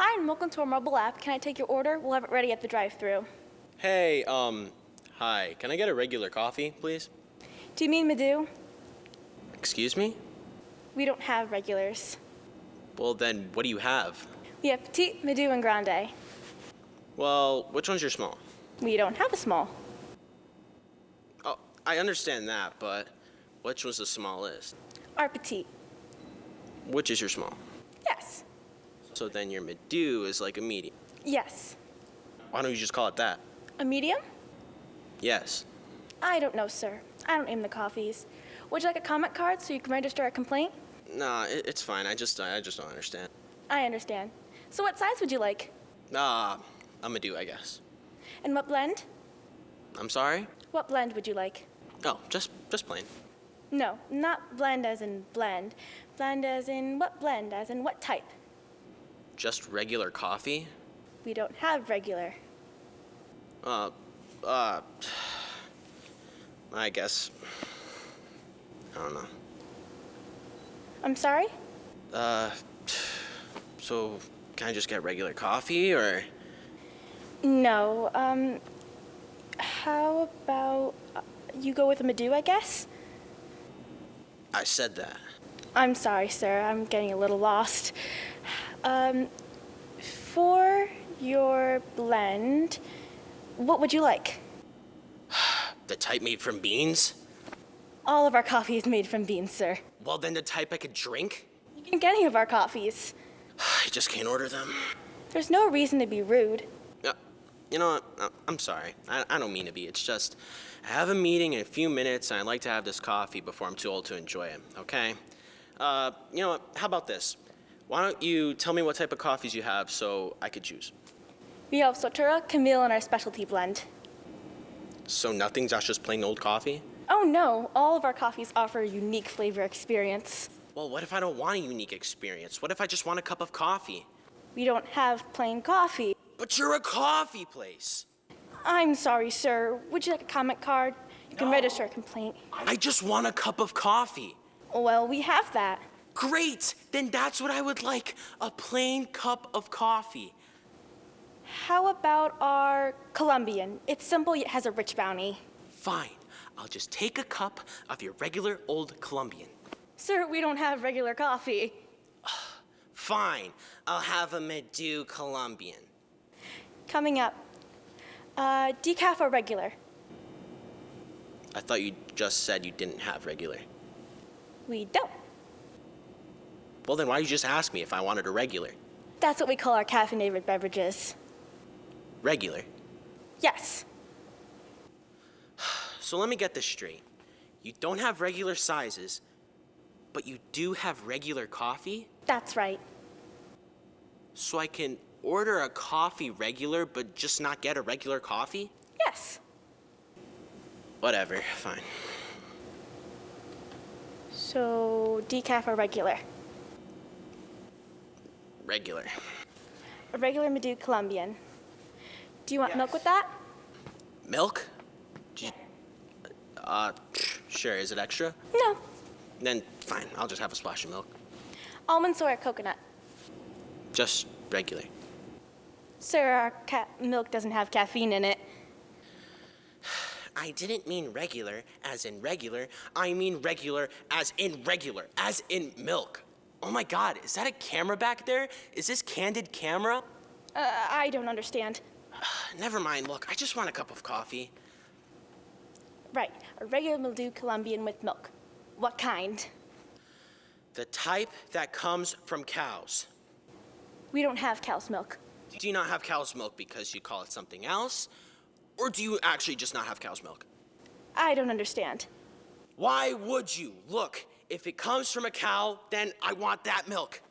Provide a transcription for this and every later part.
Hi, and welcome to our mobile app. Can I take your order? We'll have it ready at the drive-thru. Hey, hi. Can I get a regular coffee, please? Do you mean Madhu? Excuse me? We don't have regulars. Well, then, what do you have? We have petite, Madhu, and grande. Well, which one's your small? We don't have a small. Oh, I understand that, but which was the smallest? Our petite. Which is your small? Yes. So then your Madhu is like a medium. Yes. Why don't you just call it that? A medium? Yes. I don't know, sir. I don't name the coffees. Would you like a comment card so you can register a complaint? Nah, it's fine. I just don't understand. I understand. So what size would you like? A Madhu, I guess. And what blend? I'm sorry? What blend would you like? Oh, just plain. No, not blend as in blend. Blend as in what blend, as in what type? Just regular coffee? We don't have regular. I guess. I don't know. I'm sorry? So can I just get regular coffee, or? No, how about you go with a Madhu, I guess? I said that. I'm sorry, sir. I'm getting a little lost. For your blend, what would you like? The type made from beans? All of our coffee is made from beans, sir. Well, then the type I could drink? You can get any of our coffees. I just can't order them. There's no reason to be rude. You know what? I'm sorry. I don't mean to be. It's just, I have a meeting in a few minutes, and I'd like to have this coffee before I'm too old to enjoy it, okay? You know what? How about this? Why don't you tell me what type of coffees you have so I could choose? We have Sotura, Camille, and our specialty blend. So nothing's just plain old coffee? Oh no, all of our coffees offer a unique flavor experience. Well, what if I don't want a unique experience? What if I just want a cup of coffee? We don't have plain coffee. But you're a coffee place. I'm sorry, sir. Would you like a comment card? You can register a complaint. I just want a cup of coffee. Well, we have that. Great! Then that's what I would like, a plain cup of coffee. How about our Colombian? It's simple yet has a rich bounty. Fine, I'll just take a cup of your regular old Colombian. Sir, we don't have regular coffee. Fine, I'll have a Madhu Colombian. Coming up, decaf or regular? I thought you just said you didn't have regular. We don't. Well, then why you just ask me if I wanted a regular? That's what we call our caffeinated beverages. Regular? Yes. So let me get this straight. You don't have regular sizes, but you do have regular coffee? That's right. So I can order a coffee regular, but just not get a regular coffee? Yes. Whatever, fine. So, decaf or regular? Regular. A regular Madhu Colombian. Do you want milk with that? Milk? Sure, is it extra? No. Then fine, I'll just have a splash of milk. Almond, soy, or coconut? Just regular. Sir, our milk doesn't have caffeine in it. I didn't mean regular as in regular. I mean regular as in milk. Oh my God, is that a camera back there? Is this candid camera? I don't understand. Never mind, look, I just want a cup of coffee. Right, a regular Madhu Colombian with milk. What kind? The type that comes from cows. We don't have cow's milk. Do you not have cow's milk because you call it something else? Or do you actually just not have cow's milk? I don't understand. Why would you? Look, if it comes from a cow, then I want that milk.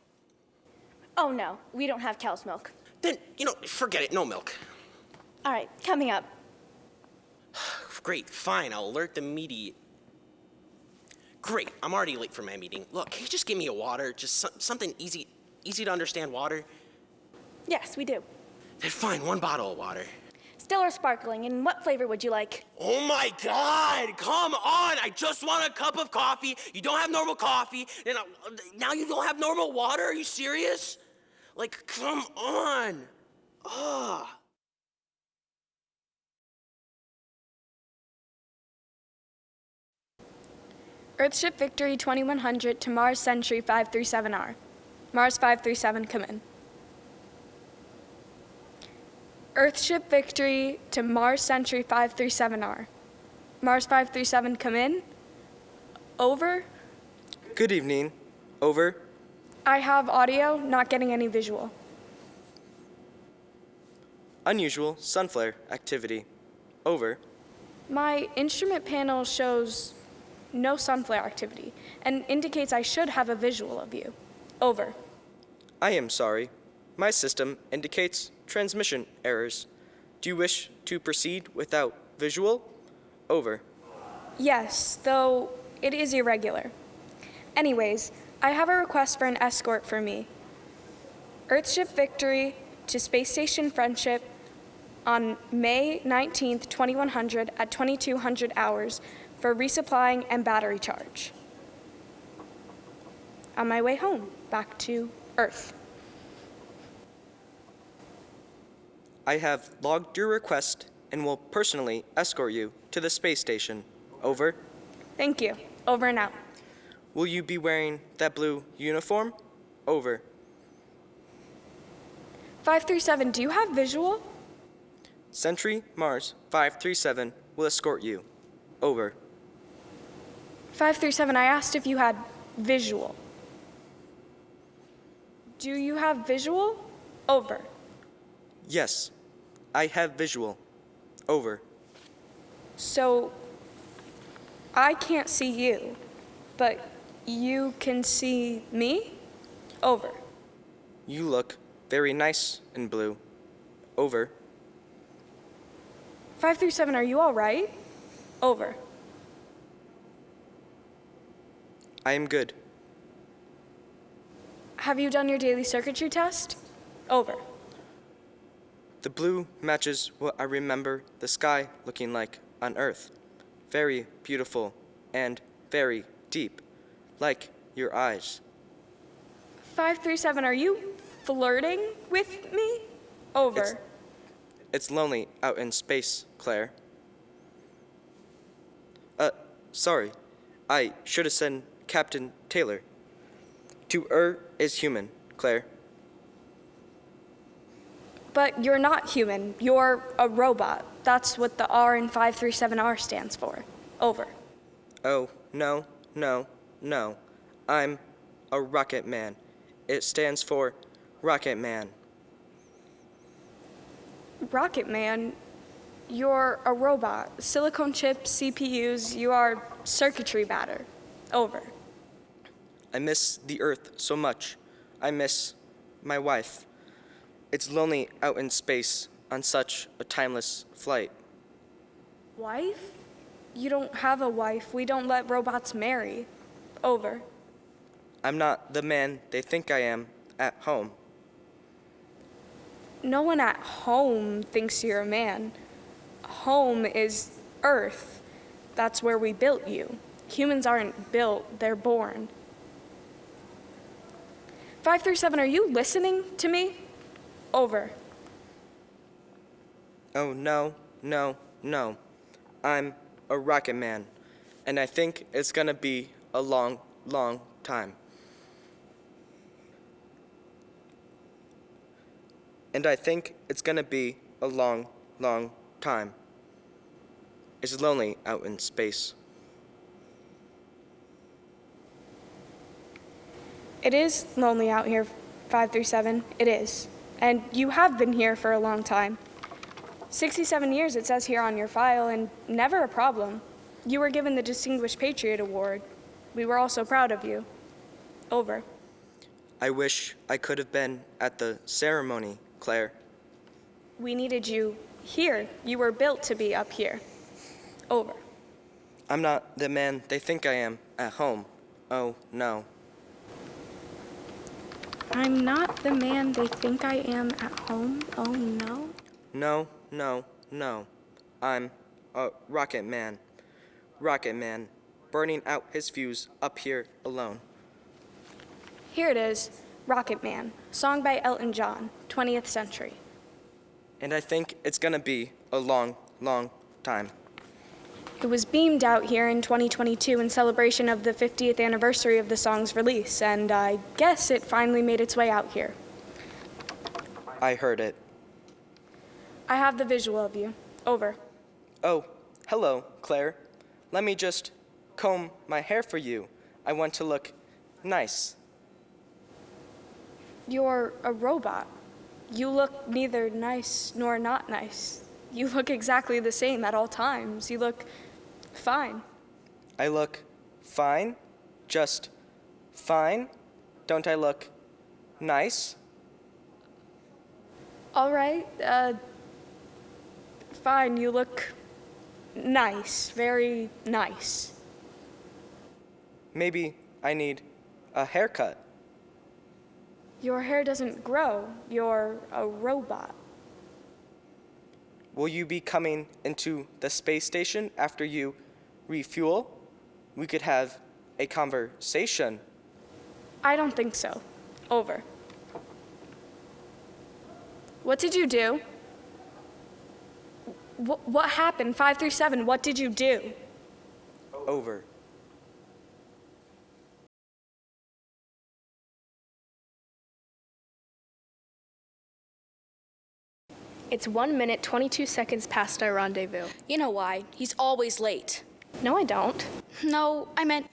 Oh no, we don't have cow's milk. Then, forget it, no milk. All right, coming up. Great, fine, I'll alert the media. Great, I'm already late for my meeting. Look, can you just give me a water? Just something easy to understand water? Yes, we do. Then fine, one bottle of water. Still or sparkling, and what flavor would you like? Oh my God, come on, I just want a cup of coffee. You don't have normal coffee, and now you don't have normal water? Are you serious? Like, come on! Ugh. Earthship Victory 2100 to Mars Sentry 537R. Mars 537, come in. Earthship Victory to Mars Sentry 537R. Mars 537, come in. Over. Good evening. Over. I have audio, not getting any visual. Unusual sun flare activity. Over. My instrument panel shows no sun flare activity and indicates I should have a visual of you. Over. I am sorry. My system indicates transmission errors. Do you wish to proceed without visual? Over. Yes, though it is irregular. Anyways, I have a request for an escort for me. Earthship Victory to Space Station Friendship on May 19th, 2100 at 2200 hours for resupplying and battery charge. On my way home, back to Earth. I have logged your request and will personally escort you to the space station. Over. Thank you. Over and out. Will you be wearing that blue uniform? Over. 537, do you have visual? Sentry Mars 537 will escort you. Over. 537, I asked if you had visual. Do you have visual? Over. Yes, I have visual. Over. So, I can't see you, but you can see me? Over. You look very nice in blue. Over. 537, are you all right? Over. I am good. Have you done your daily circuitry test? Over. The blue matches what I remember the sky looking like on Earth. Very beautiful and very deep, like your eyes. 537, are you flirting with me? Over. It's lonely out in space, Claire. Sorry. I should have said Captain Taylor. To is human, Claire. But you're not human. You're a robot. That's what the R in 537R stands for. Over. Oh, no, no, no. I'm a rocket man. It stands for Rocket Man. Rocket Man, you're a robot. Silicone chips, CPUs, you are circuitry batter. Over. I miss the Earth so much. I miss my wife. It's lonely out in space on such a timeless flight. Wife? You don't have a wife. We don't let robots marry. Over. I'm not the man they think I am at home. No one at home thinks you're a man. Home is Earth. That's where we built you. Humans aren't built, they're born. 537, are you listening to me? Over. Oh, no, no, no. I'm a rocket man, and I think it's gonna be a long, long time. And I think it's gonna be a long, long time. It's lonely out in space. It is lonely out here, 537. It is. And you have been here for a long time. 67 years it says here on your file, and never a problem. You were given the Distinguished Patriot Award. We were all so proud of you. Over. I wish I could have been at the ceremony, Claire. We needed you here. You were built to be up here. Over. I'm not the man they think I am at home. Oh, no. I'm not the man they think I am at home. Oh, no. No, no, no. I'm a rocket man. Rocket man, burning out his fuse up here alone. Here it is. Rocket Man, song by Elton John, 20th century. And I think it's gonna be a long, long time. It was beamed out here in 2022 in celebration of the 50th anniversary of the song's release, and I guess it finally made its way out here. I heard it. I have the visual of you. Over. Oh, hello, Claire. Let me just comb my hair for you. I want to look nice. You're a robot. You look neither nice nor not nice. You look exactly the same at all times. You look fine. I look fine? Just fine? Don't I look nice? All right, fine, you look nice, very nice. Maybe I need a haircut. Your hair doesn't grow. You're a robot. Will you be coming into the space station after you refuel? We could have a conversation. I don't think so. Over. What did you do? What happened? 537, what did you do? Over. It's 1 minute, 22 seconds past our rendezvous. You know why? He's always late. No, I don't. No, I meant...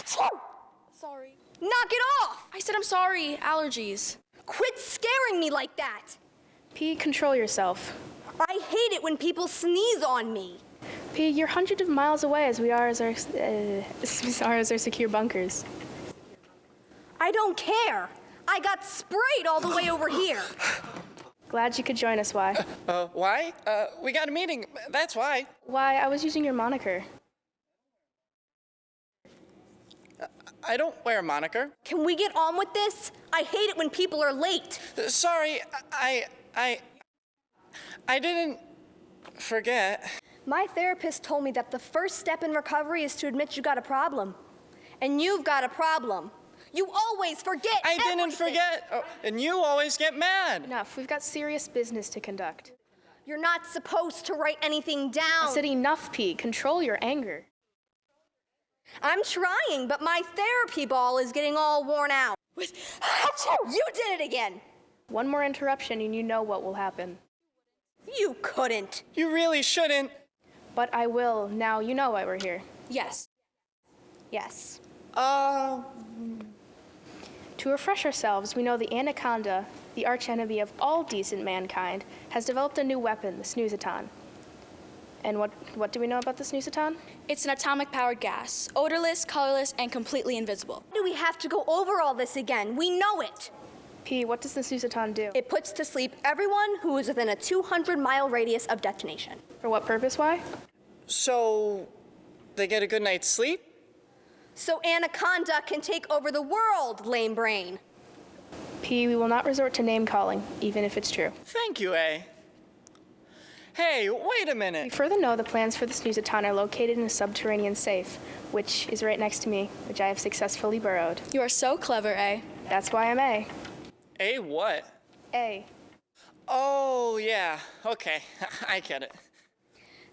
Sorry. Knock it off! I said I'm sorry. Allergies. Quit scaring me like that! P, control yourself. I hate it when people sneeze on me. P, you're hundreds of miles away as we are as our secure bunkers. I don't care. I got sprayed all the way over here. Glad you could join us, Y. Why? We got a meeting. That's why. Y, I was using your moniker. I don't wear a moniker. Can we get on with this? I hate it when people are late. Sorry, I didn't forget. My therapist told me that the first step in recovery is to admit you got a problem. And you've got a problem. You always forget I didn't everything. forget. Oh, and you always get mad. Enough. We've got serious business to conduct. You're not supposed to write anything I down. said enough, P. Control your anger. I'm trying, but my therapy ball is getting all worn out. You did it again. One more interruption and you know what will happen. You couldn't. You really shouldn't. But I will. Now you know why we're here. Yes. Yes. To refresh ourselves, we know the Anaconda, the archenemy of all decent mankind, has developed a new weapon, the Snoozaton. And what do we know about the Snoozaton? It's an atomic-powered gas, odorless, colorless, and completely invisible. Do we have to go over all this again? We know it. P, what does the Snoozaton do? It puts to sleep everyone who is within a 200-mile radius of detonation. For what purpose, Y? So, they get a good night's sleep? So Anaconda can take over the world, lame brain. P, we will not resort to name-calling, even if it's true. Thank you, A. Hey, wait a We minute. further know the plans for the Snoozaton are located in a subterranean safe, which is right next to me, which I have successfully burrowed. You are so clever, eh? That's why I'm A. A what? A. Oh, yeah. Okay, I get it.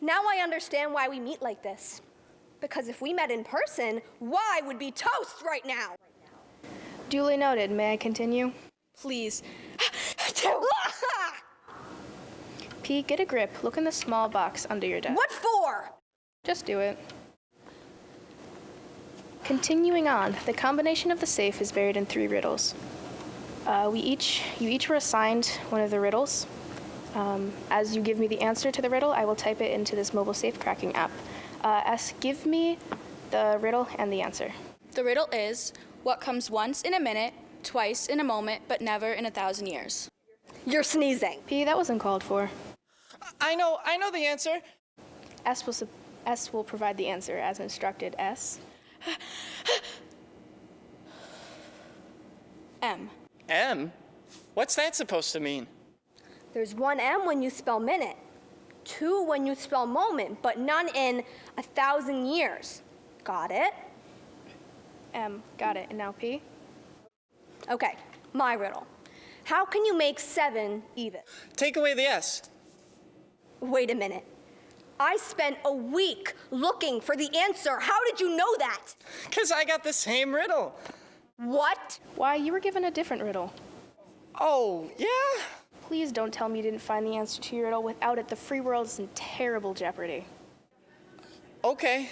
Now I understand why we meet like this. Because if we met in person, Y would be toast right now. Duly noted. May I continue? Please. P, get a grip. Look in the small box under your desk. What for? Just do it. Continuing on, the combination of the safe is buried in 3 riddles. You each were assigned one of the riddles. As you give me the answer to the riddle, I will type it into this mobile safe cracking app. S, give me the riddle and the answer. The riddle is, what comes once in a minute, twice in a moment, but never in 1,000 years? You're sneezing. P, that wasn't called for. I know the answer. S will provide the answer as instructed. S. M. M? What's that supposed to mean? There's 1 M when you spell minute, 2 when you spell moment, but none in 1,000 years. Got it? M. Got it. And now P? Okay, my riddle. How can you make 7 even? Take away the S. Wait a minute. I spent a week looking for the answer. How did you know that? 'Cause I got the same riddle. What? Why, you were given a different riddle. Oh, yeah? Please don't tell me you didn't find the answer to your riddle. Without it, the free world is in terrible jeopardy. Okay.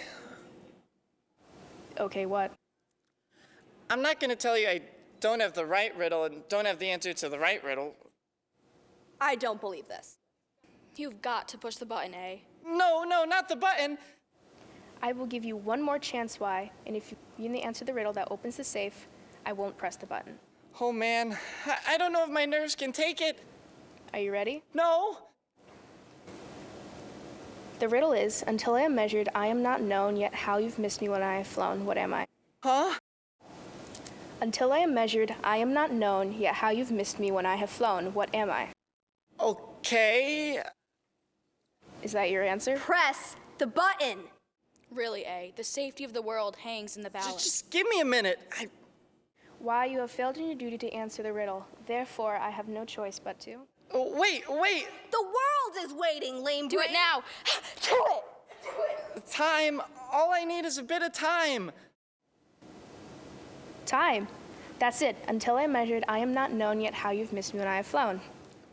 Okay, what? I'm not gonna tell you I don't have the right riddle and don't have the answer to the right riddle. I don't believe this. You've got to push the button, A. No, not the button. I will give you one more chance, Y, and if you give me the answer to the riddle that opens the safe, I won't press the button. Oh, man. I don't know if my nerves can take it. Are you ready? No. The riddle is, until I am measured, I am not known, yet how you've missed me when I have flown. What am I? Huh? Until I am measured, I am not known, yet how you've missed me when I have flown. What am I? Okay. Is that your answer? Press the button. Really, A. The safety of the world hangs in the balance. Just give me a minute. Why, you have failed in your duty to answer the riddle. Therefore, I have no choice but to. Oh, wait. The world is waiting, lame Do brain. it now. Do it. Time. All I need is a bit of time. Time. That's it. Until I am measured, I am not known, yet how you've missed me when I have flown.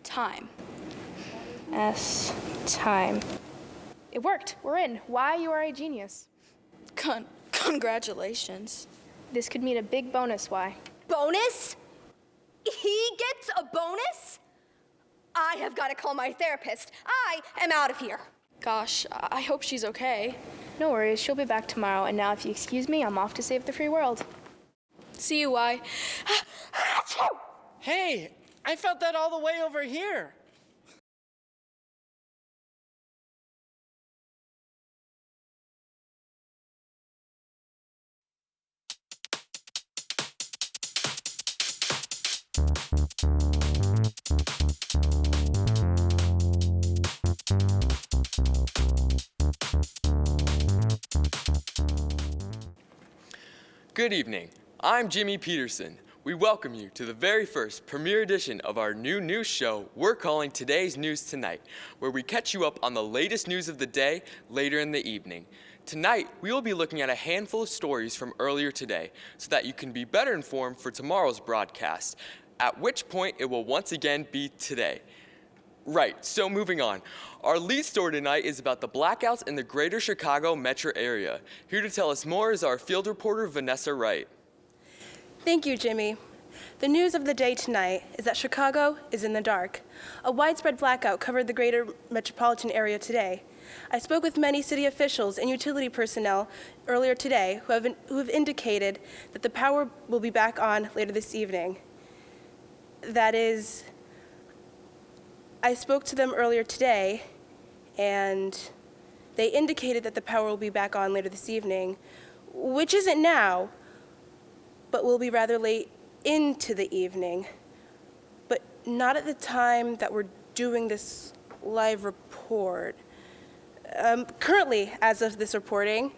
Time. S. Time. It worked. We're in. Why, you are a genius. Congratulations. This could mean a big bonus, Why? Bonus? He gets a bonus? I have got to call my therapist. I am out of here. Gosh, I hope she's okay. No worries, she'll be back tomorrow, and now if you excuse me, I'm off to save the free world. See you, Y. Hey, I felt that all the way over here. Good evening. I'm Jimmy Peterson. We welcome you to the very first premiere edition of our new news show we're calling Today's News Tonight, where we catch you up on the latest news of the day later in the evening. Tonight, we will be looking at a handful of stories from earlier today so that you can be better informed for tomorrow's broadcast, at which point it will once again be today. Right, so moving on. Our lead story tonight is about the blackouts in the greater Chicago metro area. Here to tell us more is our field reporter, Vanessa Wright. Thank you, Jimmy. The news of the day tonight is that Chicago is in the dark. A widespread blackout covered the greater metropolitan area today. I spoke with many city officials and utility personnel earlier today who have indicated that the power will be back on later this evening. That is, I spoke to them earlier today, and they indicated that the power will be back on later this evening, which isn't now, but will be rather late into the evening, but not at the time that we're doing this live report. Currently, as of this reporting,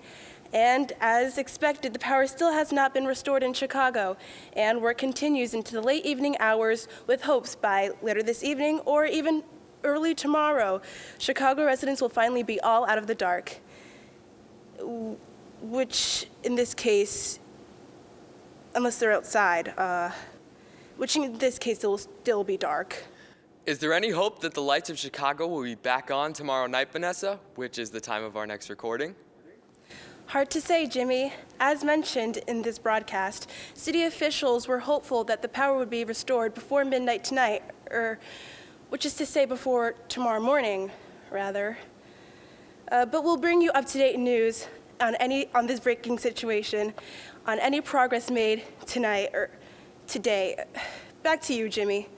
and as expected, the power still has not been restored in Chicago, and work continues into the late evening hours with hopes by later this evening or even early tomorrow, Chicago residents will finally be all out of the dark, which in this case, unless they're outside, which in this case it will still be dark. Is there any hope that the lights of Chicago will be back on tomorrow night, Vanessa, which is the time of our next recording? Hard to say, Jimmy. As mentioned in this broadcast, city officials were hopeful that the power would be restored before midnight tonight, which is to say before tomorrow morning, rather. But we'll bring you up-to-date news on this breaking situation, on any progress made tonight or today. Back to you, Jimmy.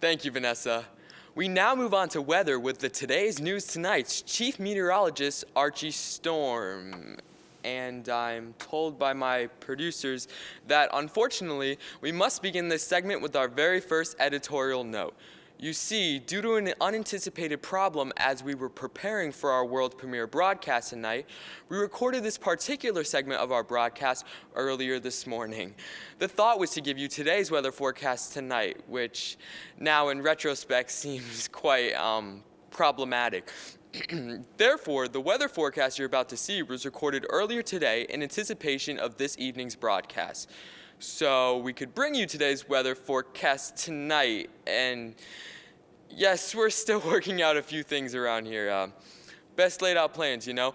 Thank you, Vanessa. We now move on to weather with the Today's News Tonight's Chief Meteorologist, Archie Storm. And I'm told by my producers that, unfortunately, we must begin this segment with our very first editorial note. You see, due to an unanticipated problem as we were preparing for our world premiere broadcast tonight, we recorded this particular segment of our broadcast earlier this morning. The thought was to give you today's weather forecast tonight, which now in retrospect seems quite problematic. Therefore, the weather forecast you're about to see was recorded earlier today in anticipation of this evening's broadcast. So we could bring you today's weather forecast tonight, and yes, we're still working out a few things around here. Best laid out plans, you know.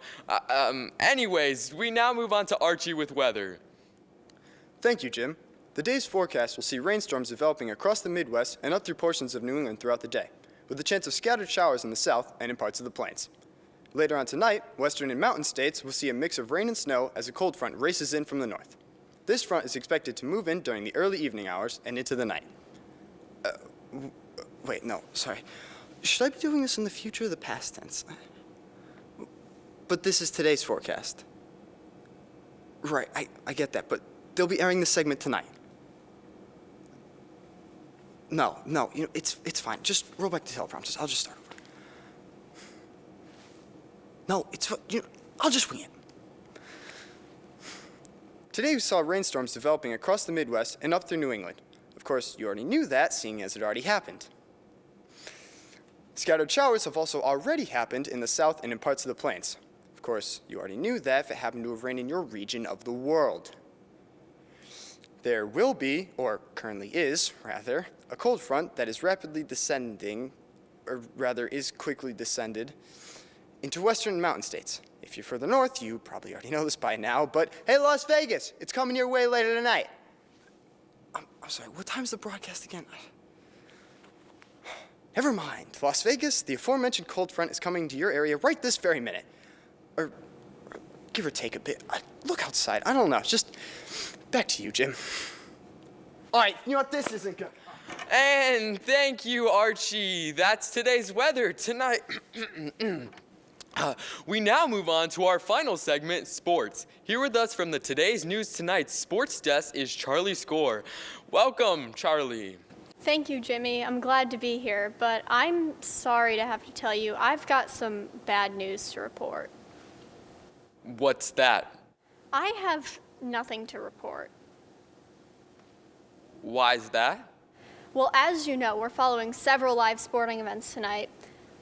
Anyways, we now move on to Archie with weather. Thank you, Jim. The day's forecast will see rainstorms developing across the Midwest and up through portions of New England throughout the day, with a chance of scattered showers in the south and in parts of the plains. Later on tonight, western and mountain states will see a mix of rain and snow as a cold front races in from the north. This front is expected to move in during the early evening hours and into the night. Wait, no, sorry. Should I be doing this in the future or the past tense? But this is today's forecast. Right, I get that, but they'll be airing this segment tonight. No, you know, it's fine. Just roll back the teleprompters. I'll just start over. No, I'll just wing it. Today we saw rainstorms developing across the Midwest and up through New England. Of course, you already knew that, seeing as it already happened. Scattered showers have also already happened in the south and in parts of the plains. Of course, you already knew that if it happened to have rained in your region of the world. There will be, or currently is, rather, a cold front that is rapidly descending, or rather is quickly descended, into western mountain states. If you're further north, you probably already know this by now, but hey, Las Vegas, it's coming your way later tonight. I'm sorry, what time's the broadcast again? Never mind. Las Vegas, the aforementioned cold front is coming to your area right this very minute. Or give or take a bit. Look outside. I don't know. Just back to you, Jim. All right, you know what? This isn't good. And thank you, Archie. That's today's weather tonight. We now move on to our final segment, sports. Here with us from the Today's News Tonight sports desk is Charlie Score. Welcome, Charlie. Thank you, Jimmy. I'm glad to be here, but I'm sorry to have to tell you, I've got some bad news to report. What's that? I have nothing to report. Why's that? Well, as you know, we're following several live sporting events tonight,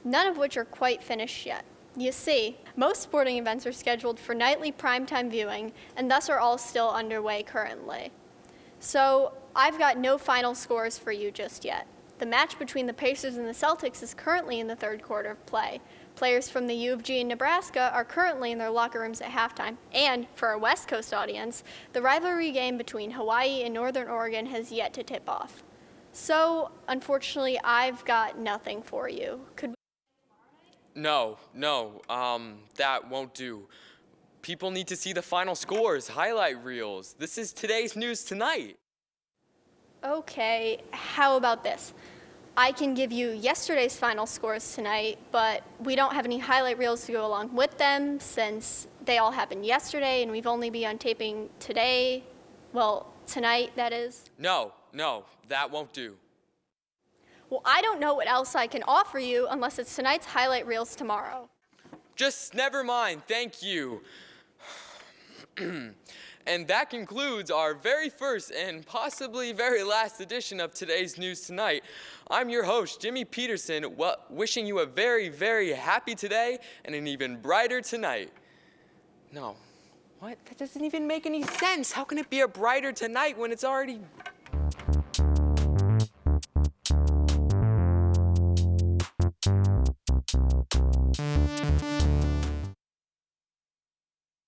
none of which are quite finished yet. You see, most sporting events are scheduled for nightly primetime viewing and thus are all still underway currently. So I've got no final scores for you just yet. The match between the Pacers and the Celtics is currently in the third quarter of play. Players from the U of G and Nebraska are currently in their locker rooms at halftime. And for our West Coast audience, the rivalry game between Hawaii and Northern Oregon has yet to tip off. So, unfortunately, I've got nothing for you. Could we... No, that won't do. People need to see the final scores, highlight reels. This is Today's News Tonight. Okay, how about this? I can give you yesterday's final scores tonight, but we don't have any highlight reels to go along with them since they all happened yesterday and we've only been on taping today. Well, tonight, that is. No, that won't do. Well, I don't know what else I can offer you unless it's tonight's highlight reels tomorrow. Just never mind, thank you. And that concludes our very first and possibly very last edition of Today's News Tonight. I'm your host, Jimmy Peterson, wishing you a very, very happy today and an even brighter tonight. No, what? That doesn't even make any sense. How can it be a brighter tonight when it's already...